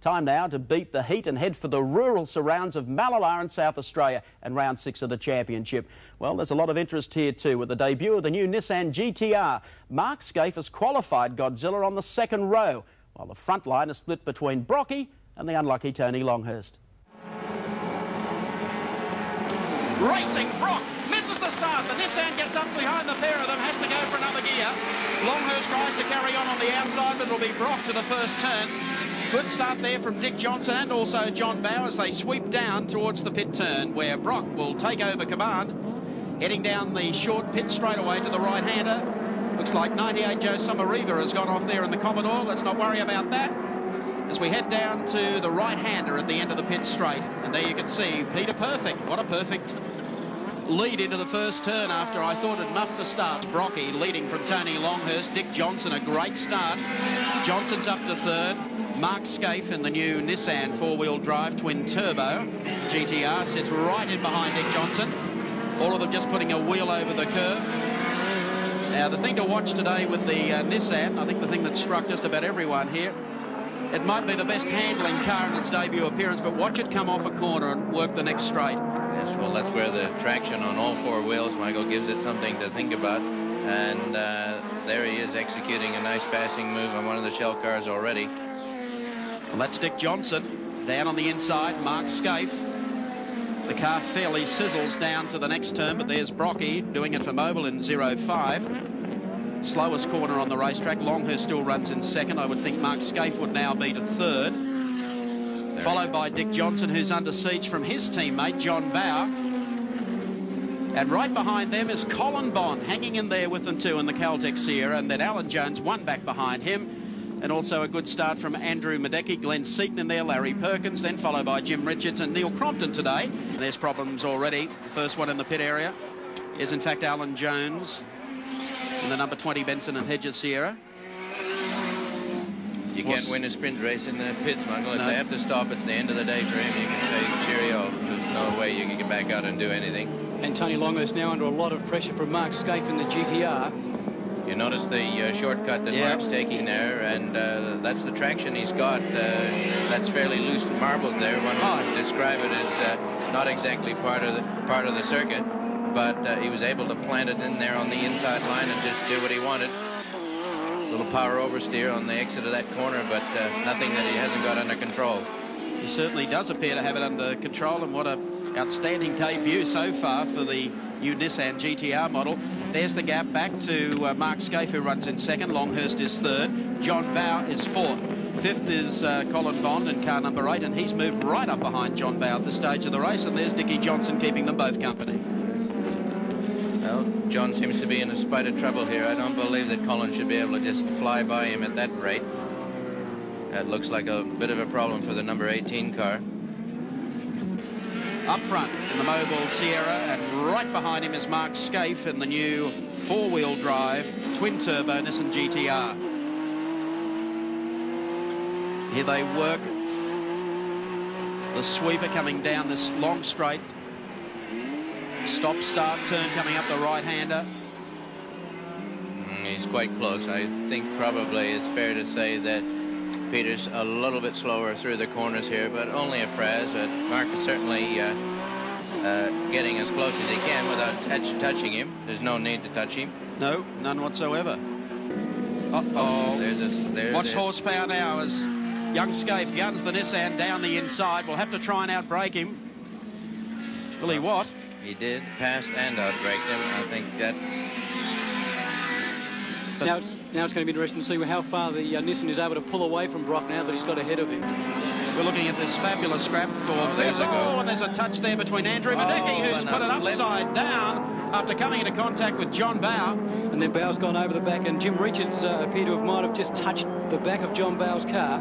Time now to beat the heat and head for the rural surrounds of Mallala in South Australia and round 6 of the championship. Well, there's a lot of interest here too with the debut of the new Nissan GTR. Mark Scaife has qualified Godzilla on the second row, while the front line is split between Brocky and the unlucky Tony Longhurst. Racing, Brock misses the start. The Nissan gets up behind the pair of them, has to go for another gear. Longhurst tries to carry on the outside, but it'll be Brock to the first turn. Good start there from Dick Johnson and also John Bow as they sweep down towards the pit turn, where Brock will take over command. Heading down the short pit straightaway to the right-hander. Looks like 98 Joe Sommariva has gone off there in the Commodore. Let's not worry about that. As we head down to the right-hander at the end of the pit straight. And there you can see Peter Perfect. What a perfect lead into the first turn after I thought it muffed the start. Brocky leading from Tony Longhurst. Dick Johnson, a great start. Johnson's up to third. Mark Scaife in the new Nissan four-wheel drive twin turbo GTR sits right in behind Dick Johnson. All of them just putting a wheel over the curve. Now, the thing to watch today with the Nissan, I think the thing that struck just about everyone here, it might be the best handling car in its debut appearance, but watch it come off a corner and work the next straight. Yes, well, that's where the traction on all four wheels, Michael, gives it something to think about. And there he is executing a nice passing move on one of the shell cars already. Well, that's Dick Johnson. Down on the inside, Mark Scaife. The car fairly sizzles down to the next turn, but there's Brocky doing it for Mobile in 0.5. Slowest corner on the racetrack. Longhurst still runs in second. I would think Mark Scaife would now be to third. Followed by Dick Johnson, who's under siege from his teammate, John Bow. And right behind them is Colin Bond, hanging in there with them too in the Caltech Sierra, and then Alan Jones, one back behind him. And also a good start from Andrew Madecki, Glenn Seaton in there, Larry Perkins, then followed by Jim Richards and Neil Crompton today. There's problems already. The first one in the pit area is in fact Alan Jones in the number 20 Benson and Hedges Sierra. You can't win a sprint race in the pits, Michael. If they have to stop, it's the end of the day for him. You can say cheerio. There's no way you can get back out and do anything. And Tony Longhurst now under a lot of pressure from Mark Scaife in the GTR. You notice the shortcut that Mark's taking there, and that's the traction he's got. That's fairly loose marbles there. One would describe it as not exactly part of the circuit, but he was able to plant it in there on the inside line and just do what he wanted. A little power oversteer on the exit of that corner, but nothing that he hasn't got under control. He certainly does appear to have it under control, and what an outstanding debut so far for the new Nissan GTR model. There's the gap back to Mark Scaife, who runs in second. Longhurst is third. John Bow is fourth. Fifth is Colin Bond in car number 8, and he's moved right up behind John Bow at this stage of the race. And there's Dickie Johnson keeping them both company. Well, John seems to be in a spite of trouble here. I don't believe that Colin should be able to just fly by him at that rate. That looks like a bit of a problem for the number 18 car. Up front in the Mobile Sierra, and right behind him is Mark Scaife in the new four-wheel drive twin-turbo Nissan GTR. Here they work. The sweeper coming down this long straight. Stop-start turn coming up the right-hander. He's quite close. I think probably it's fair to say that Peter's a little bit slower through the corners here, but only a frazzle. But Mark is certainly getting as close as he can without touching him. There's no need to touch him. No, none whatsoever. Uh-oh. Watch horsepower now as young Scaife guns the Nissan down the inside. We'll have to try and outbrake him. Will he what? He did. Passed and outbraked him. I think that's... Now it's going to be interesting to see how far the Nissan is able to pull away from Brock now that he's got ahead of him. We're looking at this fabulous scrap for... and there's a touch there between Andrew Madecki, who's put it upside down after coming into contact with John Bow. And then Bow's gone over the back, and Jim Richards might have just touched the back of John Bow's car.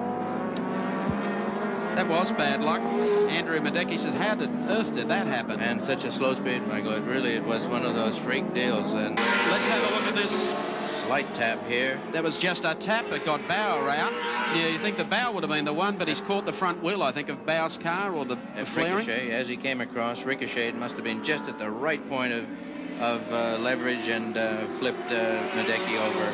That was bad luck. Andrew Madecki said, how on earth did that happen? And such a slow speed, Michael. It was one of those freak deals. And let's have a look at this. Light tap here. That was just a tap that got Bow around. Yeah, you think the Bow would have been the one, but he's caught the front wheel, I think, of Bow's car or the flaring. Ricochet, as he came across, ricocheted, must have been just at the right point of leverage and flipped Madecki over.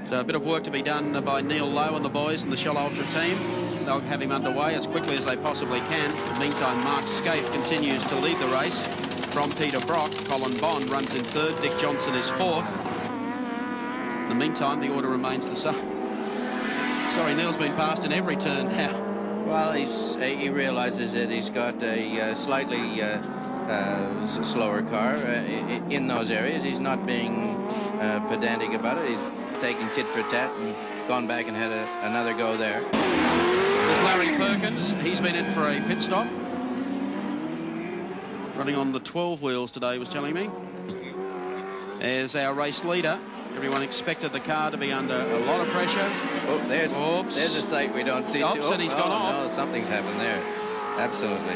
So a bit of work to be done by Neil Lowe and the boys in the Shell Ultra team. they'll have him underway as quickly as they possibly can. In the meantime, Mark Scaife continues to lead the race from Peter Brock. Colin Bond runs in third. Dick Johnson is fourth. In the meantime, the order remains the same. Sorry, Neil's been passed in every turn now. Well, he realises that he's got a slightly slower car in those areas. He's not being pedantic about it. He's taking tit for tat and gone back and had another go there. There's Larry Perkins. He's been in for a pit stop. Running on the 12 wheels today, he was telling me. There's our race leader. Everyone expected the car to be under a lot of pressure. Oh, there's a sight we don't see. And he's gone off. No, something's happened there. Absolutely.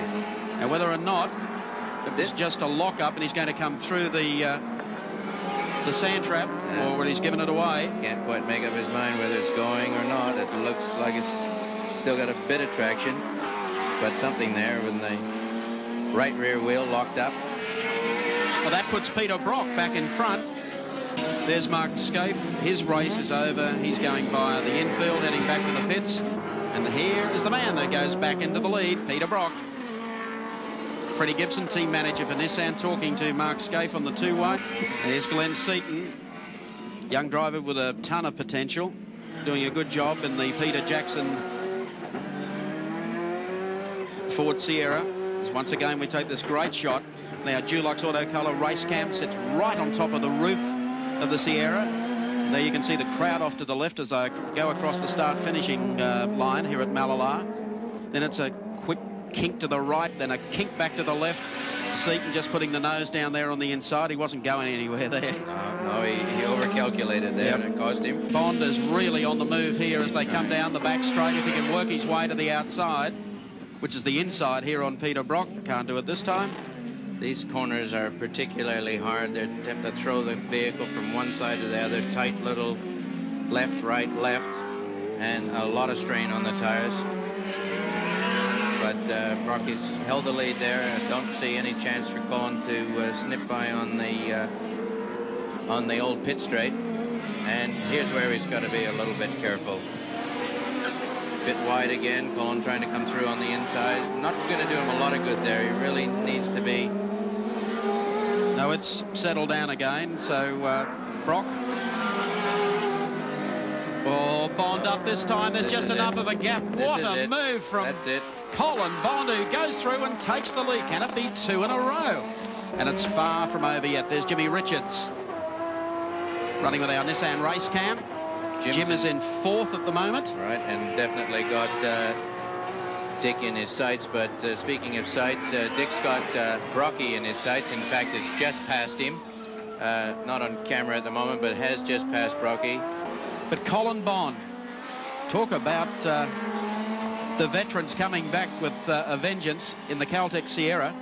And whether or not it's just a lock-up and he's going to come through the sand trap, or whether he's given it away. Can't quite make up his mind whether it's going or not. It looks like it's still got a bit of traction, but something there with the right rear wheel locked up. Well, that puts Peter Brock back in front. There's Mark Scaife. His race is over. He's going via the infield, heading back to the pits. And here is the man that goes back into the lead, Peter Brock. Freddie Gibson, team manager for Nissan, talking to Mark Scaife on the two-way. There's Glenn Seaton, young driver with a ton of potential, doing a good job in the Peter Jackson Ford Sierra. Once again, we take this great shot. Now, Dulux Auto Colour race cam sits right on top of the roof of the Sierra. There you can see the crowd off to the left as I go across the start-finishing line here at Mallala. Then it's a quick kink to the right, then a kink back to the left. Seaton just putting the nose down there on the inside. He wasn't going anywhere there. No, he overcalculated there, and it cost him. Bond is really on the move here as they come down the back straight. If he can work his way to the outside, which is the inside here on Peter Brock. Can't do it this time. These corners are particularly hard. They have to throw the vehicle from one side to the other. Tight little left, right, left, and a lot of strain on the tires. But Brocky's held the lead there. I don't see any chance for Colin to snip by on the old pit straight. And here's where he's got to be a little bit careful. Bit wide again. Colin trying to come through on the inside. Not going to do him a lot of good there. He really needs to be. No, it's settled down again. So Brock. Oh, Bond up this time. There's just enough of a gap. What a move from Colin Bond, who goes through and takes the lead. Can it be two in a row? And it's far from over yet. There's Jimmy Richards running with our Nissan race cam. Jim is in fourth at the moment. Right, and definitely got Dick in his sights. But speaking of sights, Dick's got Brocky in his sights. In fact, it's just past him. Not on camera at the moment, but has just passed Brocky. But Colin Bond, talk about the veterans coming back with a vengeance in the Caltech Sierra.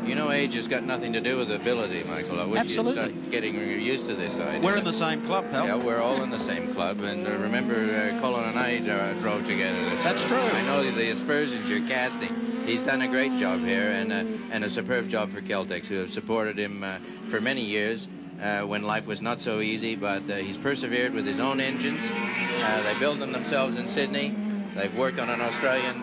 You know, age has got nothing to do with ability, Michael. I wish you'd start getting used to this idea. We're in the same club, pal. Yeah, we're all in the same club. And remember, Colin and I drove together. That's true. I know the aspersions you're casting. He's done a great job here and a superb job for Caltex, who have supported him for many years when life was not so easy. But he's persevered with his own engines. They built them themselves in Sydney. They've worked on an Australian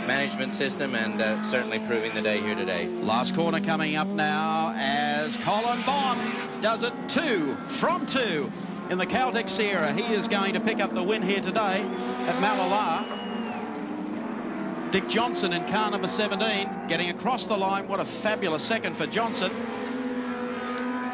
management system and certainly proving the day here today. Last corner coming up now as Colin Bond does it 2 from 2 in the Caltech Sierra. He is going to pick up the win here today at Mallala. Dick Johnson in car number 17 getting across the line. What a fabulous second for Johnson.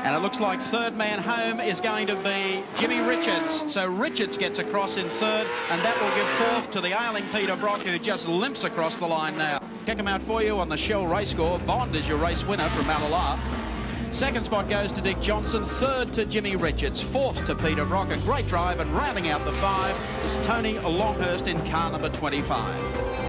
And it looks like third man home is going to be Jimmy Richards. So Richards gets across in third, and that will give fourth to the ailing Peter Brock, who just limps across the line now. Check him out for you on the Shell race score. Bond is your race winner from Mallala. Second spot goes to Dick Johnson. Third to Jimmy Richards. Fourth to Peter Brock. A great drive, and rounding out the 5 is Tony Longhurst in car number 25.